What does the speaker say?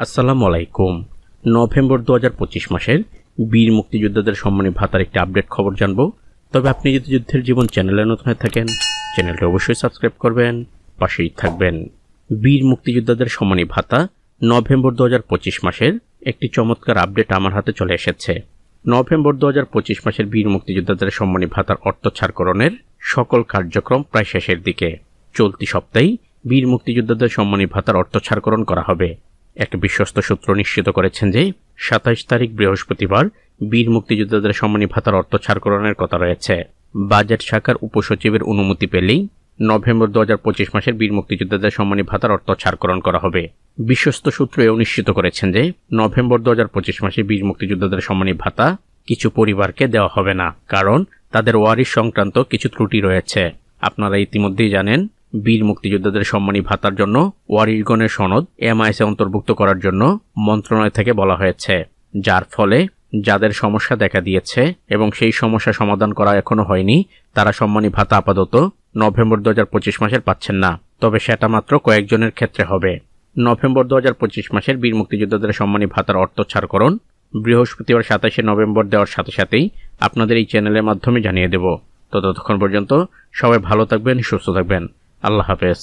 আসসালামু আলাইকুম। নভেম্বর 2025 মাসের বীর মুক্তিযোদ্ধাদের সম্মানী ভাতার একটি আপডেট খবর জানবো। তবে আপনি যদি যুদ্ধের জীবন চ্যানেলে নতুন হয়ে থাকেন, চ্যানেলটি অবশ্যই সাবস্ক্রাইব করবেন, পাশেই থাকবেন। বীর মুক্তিযোদ্ধাদের সম্মানী ভাতা নভেম্বর 2025 মাসের একটি চমৎকার আপডেট আমার হাতে চলে এসেছে। নভেম্বর 2025 মাসের বীর মুক্তিযোদ্ধাদের সম্মানী ভাতার অর্থ ছাড়করণের সকল কার্যক্রম প্রায় শেষের দিকে। চলতি সপ্তাহেই বীর মুক্তিযোদ্ধাদের সম্মানী ভাতার অর্থ ছাড়করণ করা হবে। এক বিশ্বস্ত সূত্র নিশ্চিত করেছেন যে 27 তারিখ বৃহস্পতিবার বীর মুক্তিযোদ্ধাদের সম্মানী ভাতার অর্থ ছাড়করণের কথা রয়েছে। বাজেট শাখার উপসচিবের অনুমতি পেলেই নভেম্বর 2025 মাসের বীর মুক্তিযোদ্ধাদের সম্মানী ভাতার অর্থ ছাড়করণ করা হবে। বিশ্বস্ত সূত্র এও নিশ্চিত করেছেন যে নভেম্বর 2025 মাসে বীর মুক্তিযোদ্ধাদের সম্মানী ভাতা কিছু পরিবারকে দেওয়া হবে না, কারণ তাদের ওয়ারিশ সংক্রান্ত কিছু ত্রুটি রয়েছে। আপনারা ইতিমধ্যেই জানেন, বীর মুক্তিযোদ্ধাদের সম্মানী ভাতার জন্য ওয়ারিশগণের সনদ এমআইএসে অন্তর্ভুক্ত করার জন্য মন্ত্রণালয় থেকে বলা হয়েছে, যার ফলে যাদের সমস্যা দেখা দিয়েছে এবং সেই সমস্যা সমাধান করা এখনো হয়নি, তারা সম্মানী ভাতা আপাতত নভেম্বর 2025 মাসের পাচ্ছেন না। তবে সেটা মাত্র কয়েকজনের ক্ষেত্রে হবে। নভেম্বর 2025 মাসের বীর মুক্তিযোদ্ধাদের সম্মানী ভাতার অর্থ ছাড়করণ বৃহস্পতিবার 27 নভেম্বর দেওয়ার সাথে সাথেই আপনাদের এই চ্যানেলের মাধ্যমে জানিয়ে দেব। ততক্ষণ পর্যন্ত সবাই ভালো থাকবেন, সুস্থ থাকবেন। আল্লাহ হাফেজ।